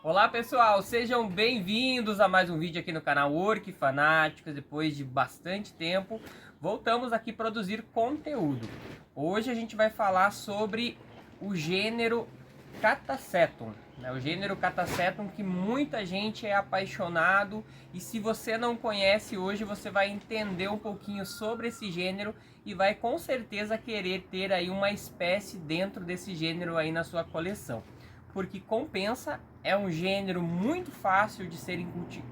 Olá pessoal, sejam bem-vindos a mais um vídeo aqui no canal Orquifanáticos. Depois de bastante tempo, voltamos aqui produzir conteúdo. Hoje a gente vai falar sobre o gênero Catasetum, né? O gênero Catasetum que muita gente é apaixonado, e se você não conhece, hoje você vai entender um pouquinho sobre esse gênero e vai com certeza querer ter aí uma espécie dentro desse gênero aí na sua coleção. Porque compensa, é um gênero muito fácil de ser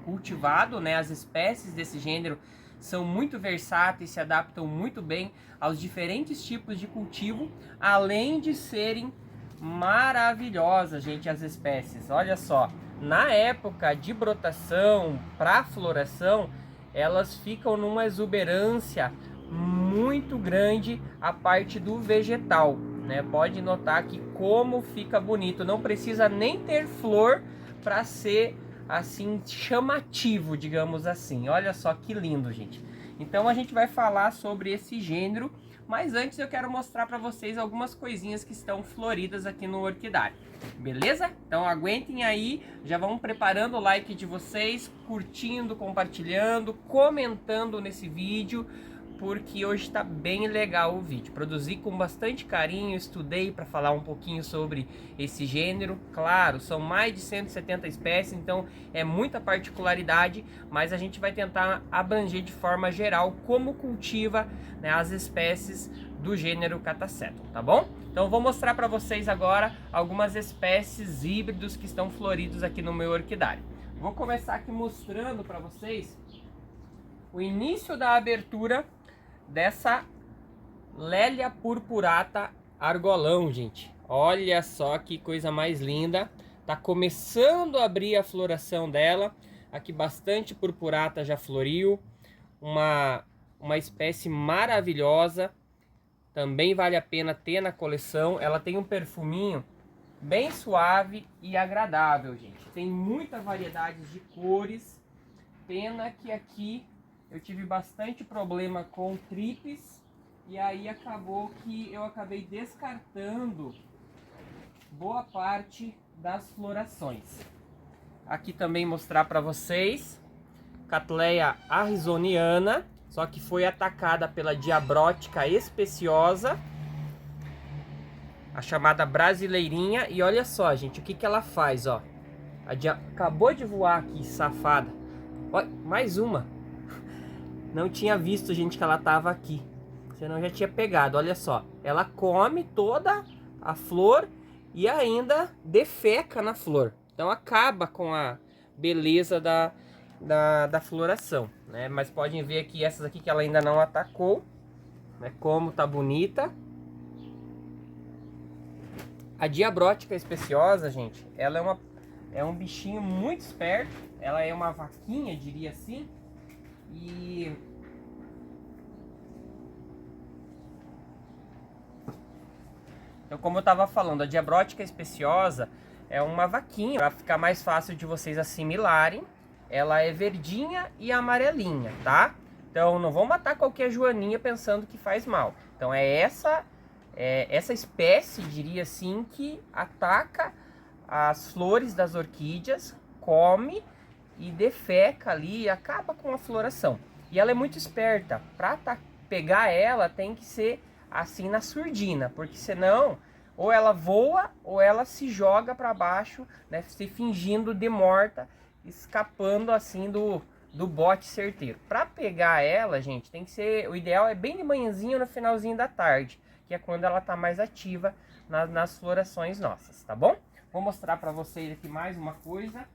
cultivado, né? As espécies desse gênero são muito versáteis, se adaptam muito bem aos diferentes tipos de cultivo, além de serem maravilhosas, gente, as espécies. Olha só, na época de brotação para floração, elas ficam numa exuberância muito grande a parte do vegetal, né? Pode notar que como fica bonito, não precisa nem ter flor para ser assim chamativo, digamos assim. Olha só que lindo, gente. Então a gente vai falar sobre esse gênero, mas antes eu quero mostrar para vocês algumas coisinhas que estão floridas aqui no orquidário. Beleza? Então aguentem aí, já vão preparando o like de vocês, curtindo, compartilhando, comentando nesse vídeo, porque hoje está bem legal o vídeo. Produzi com bastante carinho, estudei para falar um pouquinho sobre esse gênero. Claro, são mais de 170 espécies, então é muita particularidade, mas a gente vai tentar abranger de forma geral como cultiva, né, as espécies do gênero Catasetum, tá bom? Então vou mostrar para vocês agora algumas espécies híbridos que estão floridos aqui no meu orquidário. Vou começar aqui mostrando para vocês o início da abertura dessa Lélia purpurata argolão, gente. Olha só que coisa mais linda. Tá começando a abrir a floração dela. Aqui bastante purpurata já floriu. Uma espécie maravilhosa. Também vale a pena ter na coleção. Ela tem um perfuminho bem suave e agradável, gente. Tem muita variedade de cores. Pena que aqui eu tive bastante problema com tripes, e aí acabou que eu acabei descartando boa parte das florações. Aqui também mostrar para vocês Cattleya arizoniana, só que foi atacada pela diabrótica especiosa, a chamada brasileirinha. E olha só, gente, o que que ela faz, ó. Acabou de voar aqui, safada. Olha, mais uma. Não tinha visto, gente, que ela tava aqui, senão já tinha pegado. Olha só, ela come toda a flor e ainda defeca na flor. Então acaba com a beleza da floração, né? Mas podem ver aqui essas aqui que ela ainda não atacou, né? Como tá bonita. A diabrótica especiosa, gente, ela é um bichinho muito esperto. Ela é uma vaquinha, diria assim. Então, como eu estava falando, a diabrótica especiosa é uma vaquinha, para ficar mais fácil de vocês assimilarem. Ela é verdinha e amarelinha, tá? Então não vão matar qualquer joaninha pensando que faz mal. Então é essa espécie, diria assim, que ataca as flores das orquídeas, come e defeca ali e acaba com a floração. E ela é muito esperta. Para pegar ela tem que ser assim na surdina, porque senão ou ela voa ou ela se joga para baixo, né, se fingindo de morta, escapando assim do bote certeiro. Para pegar ela, gente, tem que ser, o ideal é bem de manhãzinho, no finalzinho da tarde, que é quando ela tá mais ativa nas florações nossas, tá bom? Vou mostrar para vocês aqui mais uma coisa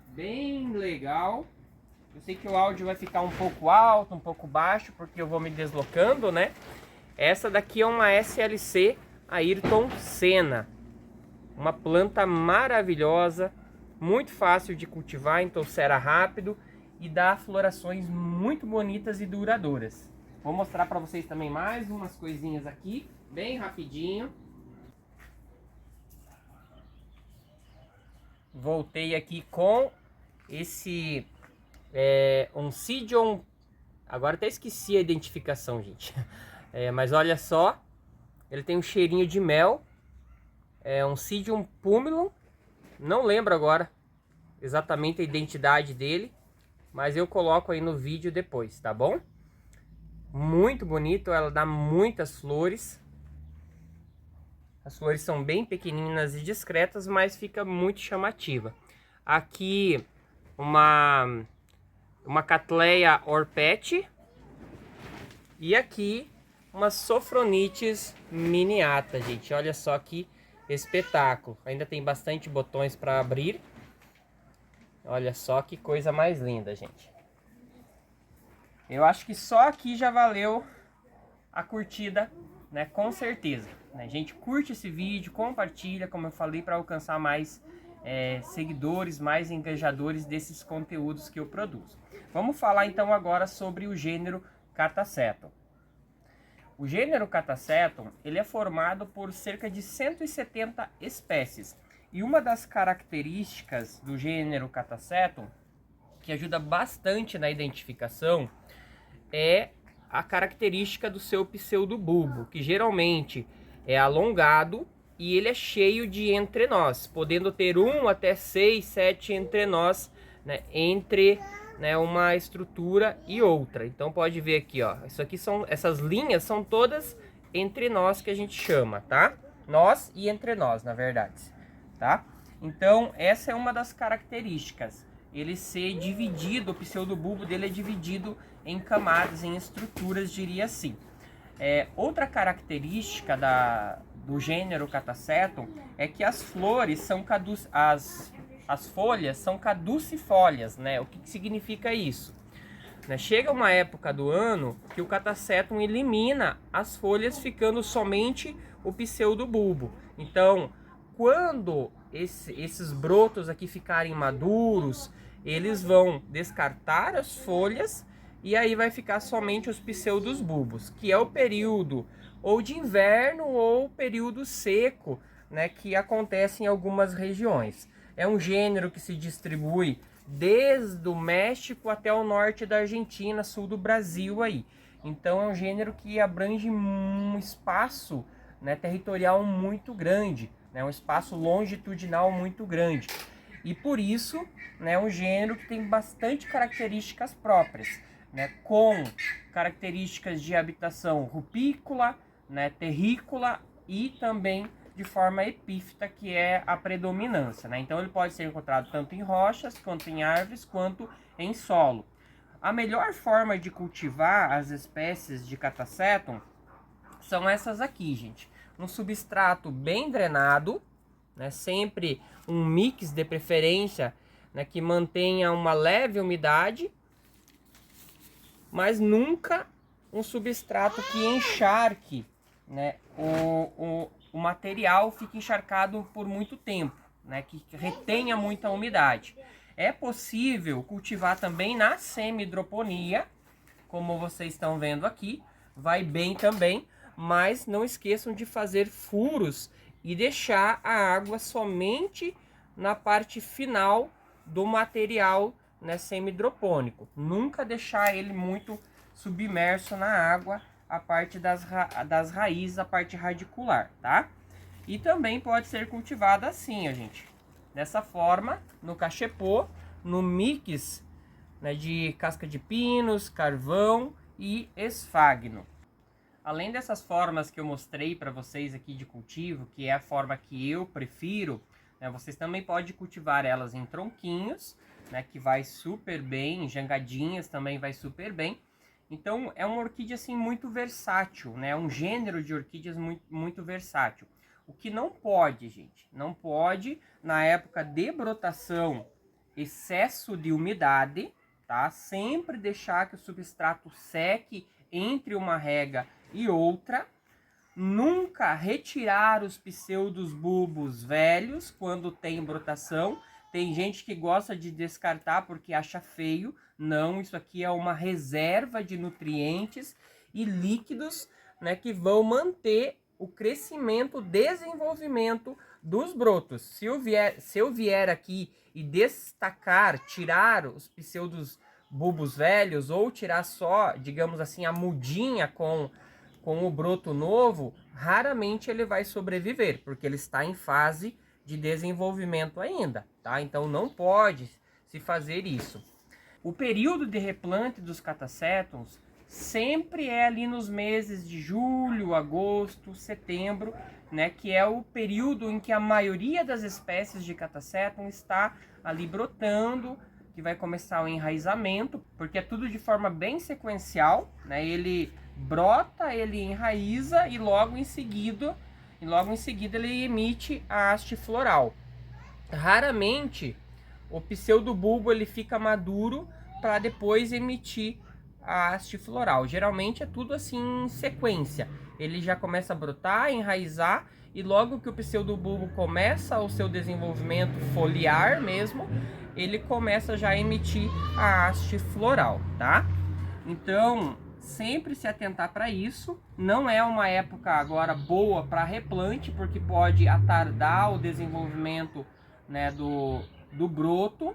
bem legal. Eu sei que o áudio vai ficar um pouco alto, um pouco baixo, porque eu vou me deslocando, né? Essa daqui é uma SLC Ayrton Senna. Uma planta maravilhosa, muito fácil de cultivar, entorcera rápido e dá florações muito bonitas e duradouras. Vou mostrar para vocês também mais umas coisinhas aqui, bem rapidinho. Voltei aqui com esse Oncidium. Agora até esqueci a identificação, gente. Mas olha só, ele tem um cheirinho de mel. É Oncidium pumilum. Não lembro agora exatamente a identidade dele, mas eu coloco aí no vídeo depois, tá bom? Muito bonito, ela dá muitas flores. As flores são bem pequeninas e discretas, mas fica muito chamativa. Aqui uma Cattleya orpeti. E aqui uma Sophronitis miniata, gente. Olha só que espetáculo. Ainda tem bastante botões para abrir. Olha só que coisa mais linda, gente. Eu acho que só aqui já valeu a curtida, né? Com certeza. Né? Gente, curte esse vídeo, compartilha, como eu falei, para alcançar mais seguidores, mais engajadores desses conteúdos que eu produzo. Vamos falar então agora sobre o gênero Catasetum. O gênero Catasetum, ele é formado por cerca de 170 espécies. E uma das características do gênero Catasetum, que ajuda bastante na identificação, é a característica do seu pseudobulbo, que geralmente é alongado e ele é cheio de entrenós, podendo ter 1 até 6, 7 entrenós, né, entre uma estrutura e outra. Então pode ver aqui, ó, essas linhas são todas entrenós que a gente chama, tá? Nós e entrenós, na verdade, tá? Então essa é uma das características, ele ser dividido, o pseudobulbo dele é dividido em camadas, em estruturas, diria assim. Outra característica do gênero Catasetum é que as flores são as folhas são caducifólias, né? O que significa isso? Chega uma época do ano que o Catasetum elimina as folhas, ficando somente o pseudobulbo. Então, quando esses brotos aqui ficarem maduros, eles vão descartar as folhas e aí vai ficar somente os pseudobulbos, que é o período ou de inverno ou período seco, né, que acontece em algumas regiões. É um gênero que se distribui desde o México até o norte da Argentina, sul do Brasil aí. Então é um gênero que abrange um espaço, né, territorial muito grande, né, um espaço longitudinal muito grande. E por isso, né, é um gênero que tem bastante características próprias, né, com características de habitação rupícola, né, terrícola e também de forma epífita, que é a predominância, né? Então ele pode ser encontrado tanto em rochas, quanto em árvores, quanto em solo. A melhor forma de cultivar as espécies de Catasetum são essas aqui, gente. Um substrato bem drenado, né? Sempre um mix de preferência, né, que mantenha uma leve umidade, mas nunca um substrato que encharque, né, o material fica encharcado por muito tempo, né, que retenha muita umidade. É possível cultivar também na semi-hidroponia, como vocês estão vendo aqui, vai bem também, mas não esqueçam de fazer furos e deixar a água somente na parte final do material, né, semi-hidropônico. Nunca deixar ele muito submerso na água, a parte das raízes, a parte radicular, tá? E também pode ser cultivada assim, ó, gente. Dessa forma, no cachepô, no mix, né, de casca de pinos, carvão e esfagno. Além dessas formas que eu mostrei para vocês aqui de cultivo, que é a forma que eu prefiro, né, vocês também podem cultivar elas em tronquinhos, né, que vai super bem, em jangadinhas também vai super bem. Então é uma orquídea assim muito versátil, né? É um gênero de orquídeas muito versátil. O que não pode, gente, não pode na época de brotação, excesso de umidade, tá? Sempre deixar que o substrato seque entre uma rega e outra. Nunca retirar os pseudobulbos velhos quando tem brotação. Tem gente que gosta de descartar porque acha feio. Não, isso aqui é uma reserva de nutrientes e líquidos, né, que vão manter o crescimento, o desenvolvimento dos brotos. Se eu vier aqui e destacar, tirar os pseudobulbos velhos ou tirar só, digamos assim, a mudinha com o broto novo, raramente ele vai sobreviver, porque ele está em fase de desenvolvimento ainda, tá? Então não pode se fazer isso. O período de replante dos catacétons sempre é ali nos meses de julho, agosto, setembro, né, que é o período em que a maioria das espécies de catacéton está ali brotando, que vai começar o enraizamento, porque é tudo de forma bem sequencial, né? Ele brota, ele enraiza e logo em seguida ele emite a haste floral. Raramente o pseudobulbo ele fica maduro para depois emitir a haste floral. Geralmente é tudo assim em sequência. Ele já começa a brotar, enraizar, e logo que o pseudobulbo começa o seu desenvolvimento foliar mesmo, ele começa já a emitir a haste floral, tá? Então, sempre se atentar para isso. Não é uma época agora boa para replante, porque pode atardar o desenvolvimento, né, do broto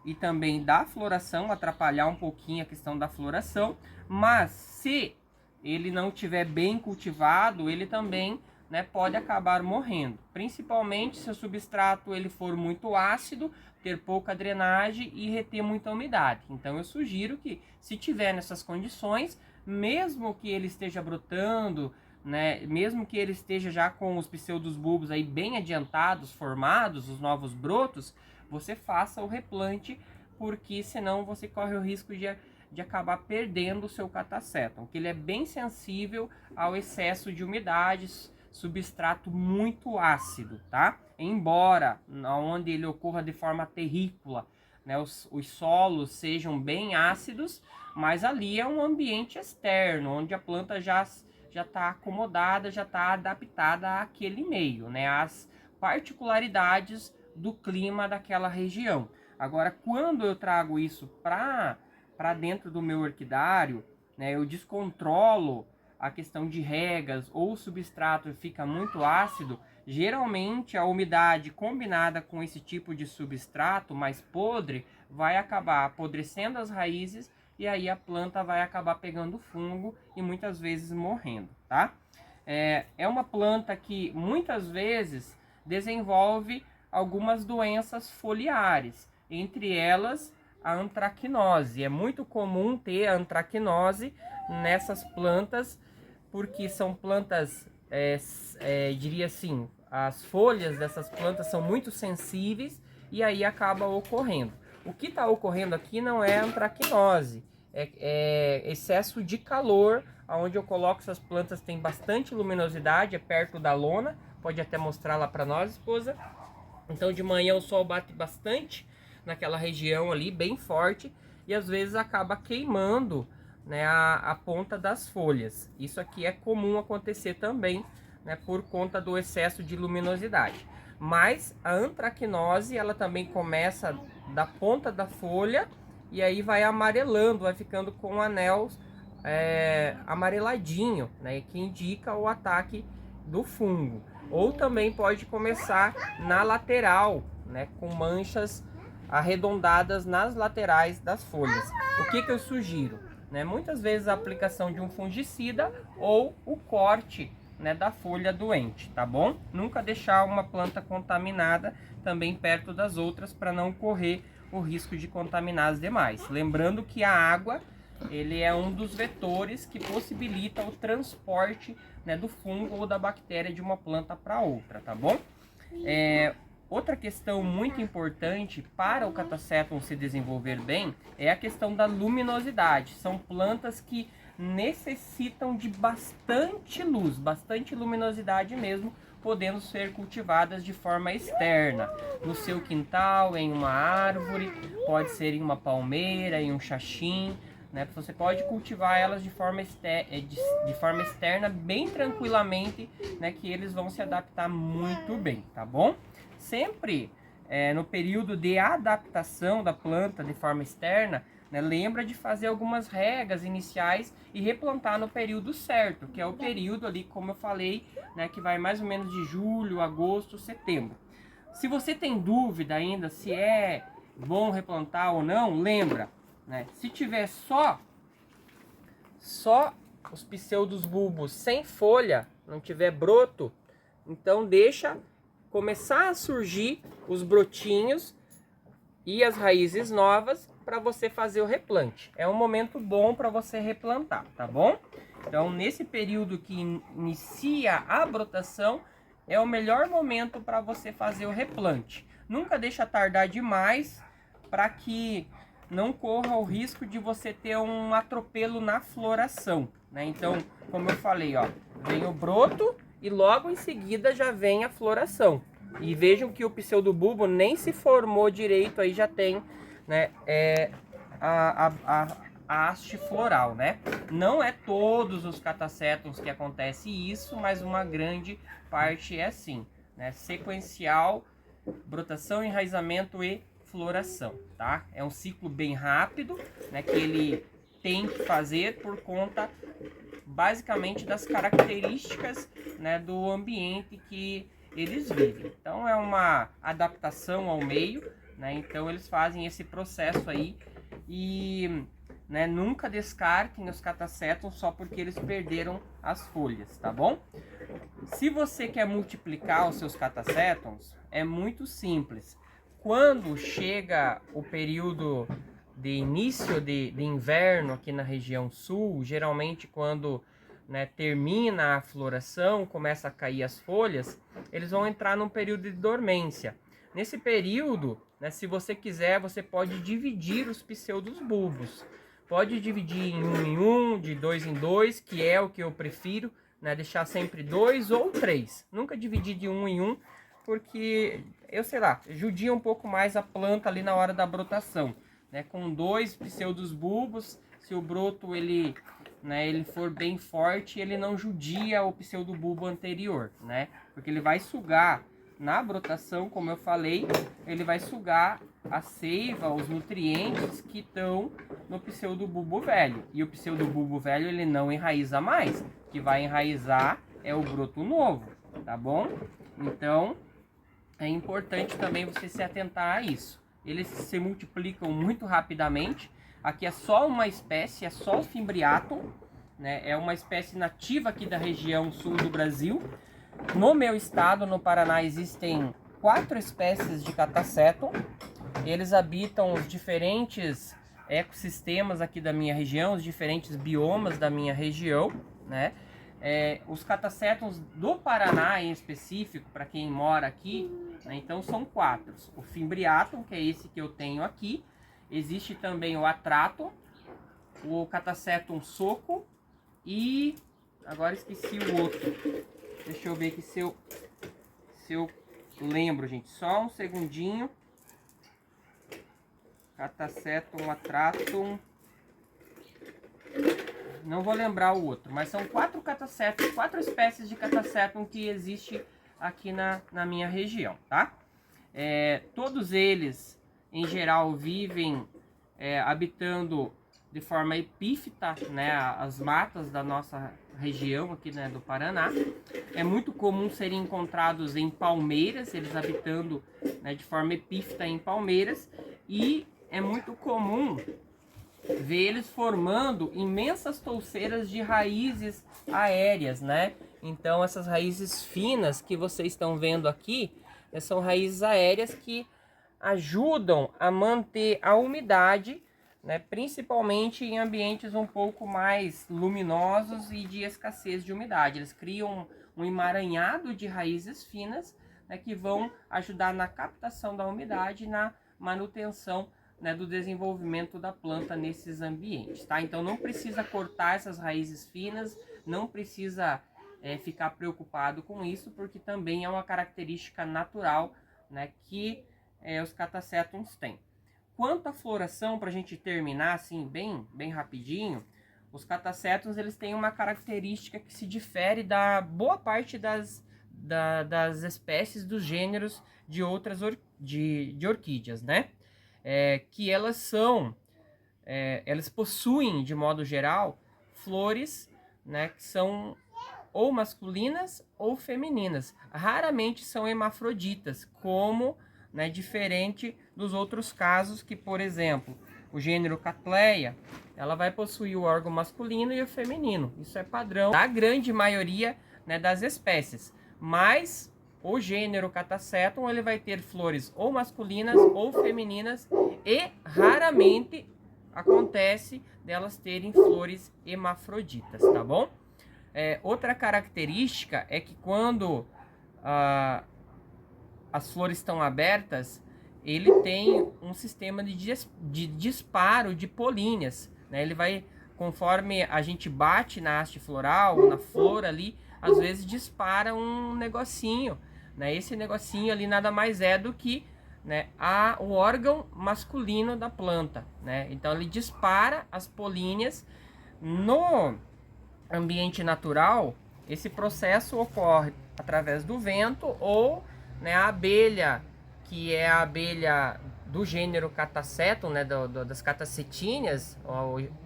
e também da floração, atrapalhar um pouquinho a questão da floração. Mas se ele não estiver bem cultivado, ele também, né, pode acabar morrendo, principalmente se o substrato ele for muito ácido, ter pouca drenagem e reter muita umidade. Então eu sugiro que, se tiver nessas condições, mesmo que ele esteja brotando, né, mesmo que ele esteja já com os pseudobulbos aí bem adiantados, formados, os novos brotos, você faça o replante, porque senão você corre o risco de acabar perdendo o seu catacéton, que ele é bem sensível ao excesso de umidades, substrato muito ácido, tá? Embora onde ele ocorra de forma terrícola, né, os solos sejam bem ácidos, mas ali é um ambiente externo, onde a planta já está acomodada, já está adaptada àquele meio, né, às particularidades do clima daquela região. Agora, quando eu trago isso para dentro do meu orquidário, né, eu descontrolo a questão de regas ou o substrato fica muito ácido, geralmente a umidade combinada com esse tipo de substrato mais podre vai acabar apodrecendo as raízes, e aí a planta vai acabar pegando fungo e muitas vezes morrendo, tá? É uma planta que muitas vezes desenvolve algumas doenças foliares, entre elas a antracnose. É muito comum ter a antracnose nessas plantas, porque são plantas, diria assim, as folhas dessas plantas são muito sensíveis e aí acaba ocorrendo. O que está ocorrendo aqui não é antracnose, é excesso de calor, onde eu coloco essas plantas, tem bastante luminosidade, é perto da lona, pode até mostrar lá para nós, esposa. Então de manhã o sol bate bastante naquela região ali, bem forte, e às vezes acaba queimando, né, a ponta das folhas. Isso aqui é comum acontecer também, né, por conta do excesso de luminosidade. Mas a antracnose, ela também começa da ponta da folha e aí vai amarelando, vai ficando com o anel amareladinho, né, que indica o ataque do fungo. Ou também pode começar na lateral, né, com manchas arredondadas nas laterais das folhas. O que eu sugiro? Né, muitas vezes a aplicação de um fungicida ou o corte, né, da folha doente, tá bom? Nunca deixar uma planta contaminada também perto das outras para não correr o risco de contaminar as demais. Lembrando que a água, ele é um dos vetores que possibilita o transporte, né, do fungo ou da bactéria de uma planta para outra, tá bom? Outra questão muito importante para o catacéton se desenvolver bem é a questão da luminosidade. São plantas que necessitam de bastante luz, bastante luminosidade mesmo, podendo ser cultivadas de forma externa, no seu quintal, em uma árvore, pode ser em uma palmeira, em um xaxim, né? Você pode cultivar elas de forma externa bem tranquilamente, né? Que eles vão se adaptar muito bem, tá bom? Sempre no período de adaptação da planta de forma externa, né, lembra de fazer algumas regas iniciais e replantar no período certo, que é o período ali, como eu falei, né, que vai mais ou menos de julho, agosto, setembro. Se você tem dúvida ainda se é bom replantar ou não, lembra, né, se tiver só os pseudobulbos sem folha, não tiver broto, então deixa começar a surgir os brotinhos e as raízes novas para você fazer o replante. É um momento bom para você replantar, tá bom? Então, nesse período que inicia a brotação, é o melhor momento para você fazer o replante. Nunca deixa tardar demais para que não corra o risco de você ter um atropelo na floração, né? Então, como eu falei, ó, vem o broto e logo em seguida já vem a floração. E vejam que o pseudobulbo nem se formou direito, aí já tem, né, a haste floral, né? Não é todos os catacétons que acontece isso, mas uma grande parte é assim, né? Sequencial, brotação, enraizamento e floração, tá? É um ciclo bem rápido, né, que ele tem que fazer por conta basicamente das características, né, do ambiente que eles vivem. Então é uma adaptação ao meio, né? Então eles fazem esse processo aí e, né, nunca descartem os catacétons só porque eles perderam as folhas, tá bom? Se você quer multiplicar os seus catacétons, é muito simples. Quando chega o período de início de inverno aqui na região sul, geralmente quando, né, termina a floração, começa a cair as folhas, eles vão entrar num período de dormência. Nesse período, né, se você quiser, você pode dividir os pseudobulbos. Pode dividir em um, de 2 em 2, que é o que eu prefiro, né, deixar sempre 2 ou 3. Nunca dividir de 1 em 1, porque, eu sei lá, judia um pouco mais a planta ali na hora da brotação, né? Com 2 pseudobulbos, se o broto ele, né, ele for bem forte, ele não judia o pseudobulbo anterior, né? Porque ele vai sugar na brotação, como eu falei, ele vai sugar a seiva, os nutrientes que estão no pseudobulbo velho. E o pseudobulbo velho ele não enraiza mais, o que vai enraizar é o broto novo, tá bom? Então, é importante também você se atentar a isso. Eles se multiplicam muito rapidamente. Aqui é só uma espécie, é só o Fimbriatum, né? É uma espécie nativa aqui da região sul do Brasil. No meu estado, no Paraná, existem 4 espécies de Catasetum. Eles habitam os diferentes ecossistemas aqui da minha região, os diferentes biomas da minha região, né? Os Catasetums do Paraná em específico, para quem mora aqui, né, então são 4. O Fimbriatum, que é esse que eu tenho aqui. Existe também o Atratum, o Catasetum Soco e... agora esqueci o outro. Deixa eu ver aqui se eu lembro, gente. Só um segundinho. Catasetum, Atratum... não vou lembrar o outro, mas são 4 catasetum, 4 espécies de Catasetum que existe aqui na minha região, tá? Todos eles, em geral, vivem habitando de forma epífita, né, as matas da nossa região aqui, né, do Paraná. É muito comum serem encontrados em palmeiras, eles habitando, né, de forma epífita em palmeiras, e é muito comum ver eles formando imensas touceiras de raízes aéreas, né? Então essas raízes finas que vocês estão vendo aqui, são raízes aéreas que ajudam a manter a umidade, né? Principalmente em ambientes um pouco mais luminosos e de escassez de umidade. Eles criam um emaranhado de raízes finas, né, que vão ajudar na captação da umidade e na manutenção, né, do desenvolvimento da planta nesses ambientes, tá? Então não precisa cortar essas raízes finas, não precisa ficar preocupado com isso, porque também é uma característica natural, né, que os Catasetums têm. Quanto à floração, para a gente terminar assim bem rapidinho, os Catasetums eles têm uma característica que se difere da boa parte das espécies dos gêneros de outras de orquídeas, né? Que elas possuem, de modo geral, flores, né, que são ou masculinas ou femininas. Raramente são hermafroditas, como, né, diferente dos outros casos que, por exemplo, o gênero Cattleya, ela vai possuir o órgão masculino e o feminino. Isso é padrão da grande maioria, né, das espécies. Mas o gênero Catasetum ele vai ter flores ou masculinas ou femininas e raramente acontece delas terem flores hermafroditas, tá bom? Outra característica é que quando as flores estão abertas, ele tem um sistema de disparo de políneas, né? Ele vai, conforme a gente bate na haste floral ou na flor ali, às vezes dispara um negocinho, né? Esse negocinho ali nada mais é do que, né, o órgão masculino da planta, né? Então ele dispara as políneas. No ambiente natural, esse processo ocorre através do vento ou, né, a abelha, que é a abelha do gênero Catasetum, né, das catacetíneas,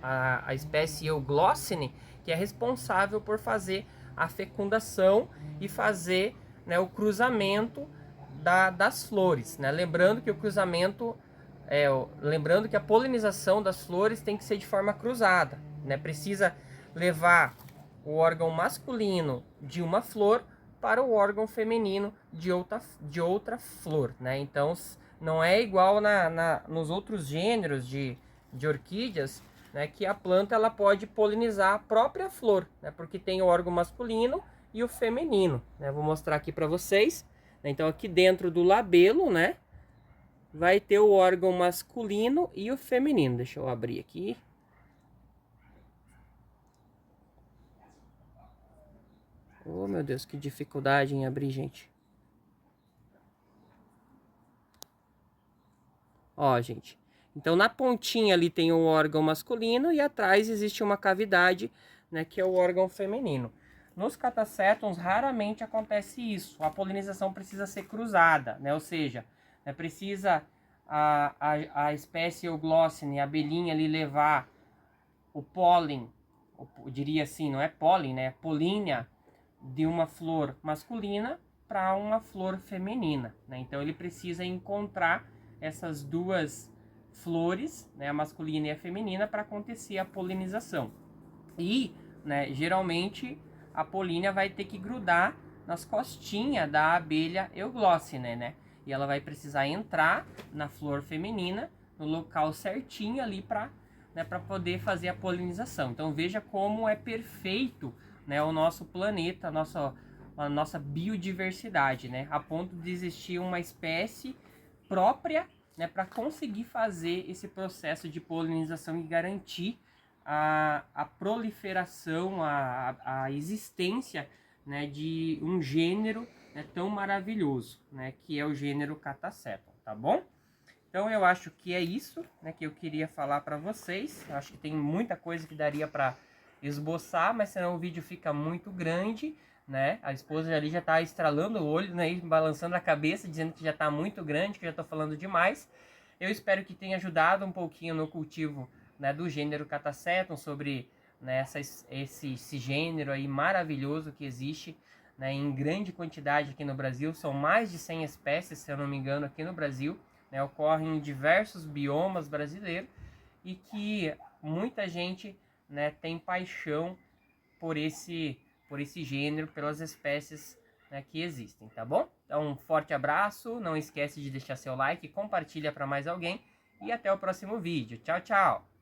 a espécie Euglossine, que é responsável por fazer a fecundação e fazer, né, o cruzamento das flores, né? Lembrando que o cruzamento, lembrando que a polinização das flores tem que ser de forma cruzada, né? Precisa levar o órgão masculino de uma flor para o órgão feminino de outra flor, né? Então não é igual nos outros gêneros de orquídeas, né, que a planta ela pode polinizar a própria flor, né, porque tem o órgão masculino e o feminino, né? Vou mostrar aqui para vocês. Então aqui dentro do labelo, né, vai ter o órgão masculino e o feminino. Deixa eu abrir aqui. Oh, meu Deus, que dificuldade em abrir, gente. Ó, gente. Então, na pontinha ali tem o órgão masculino e atrás existe uma cavidade, né, que é o órgão feminino. Nos Catasetums, raramente acontece isso. A polinização precisa ser cruzada, né? Ou seja, né, precisa a espécie Euglossine, a abelhinha ali levar o pólen, eu diria assim, não é pólen, né? Polínia de uma flor masculina para uma flor feminina, né? Então ele precisa encontrar essas duas flores, né, a masculina e a feminina, para acontecer a polinização. E, né, geralmente a polínia vai ter que grudar nas costinhas da abelha Euglossine, né? E ela vai precisar entrar na flor feminina no local certinho ali para, né, para poder fazer a polinização. Então veja como é perfeito, né, o nosso planeta, a nossa biodiversidade, né, a ponto de existir uma espécie própria, né, para conseguir fazer esse processo de polinização e garantir a proliferação, a existência, né, de um gênero, né, tão maravilhoso, né, que é o gênero Catasetum, tá bom? Então eu acho que é isso, né, que eu queria falar para vocês. Eu acho que tem muita coisa que daria para esboçar, mas senão o vídeo fica muito grande, né? A esposa ali já tá estralando o olho, né, e balançando a cabeça, dizendo que já tá muito grande, que já tô falando demais. Eu espero que tenha ajudado um pouquinho no cultivo, né, do gênero Catasetum, sobre, né, esse gênero aí maravilhoso que existe, né, em grande quantidade aqui no Brasil. São mais de 100 espécies, se eu não me engano, aqui no Brasil, né, ocorrem em diversos biomas brasileiros e que muita gente, né, tem paixão por esse gênero, pelas espécies, né, que existem, tá bom? Então, um forte abraço, não esquece de deixar seu like, compartilha para mais alguém e até o próximo vídeo. Tchau, tchau!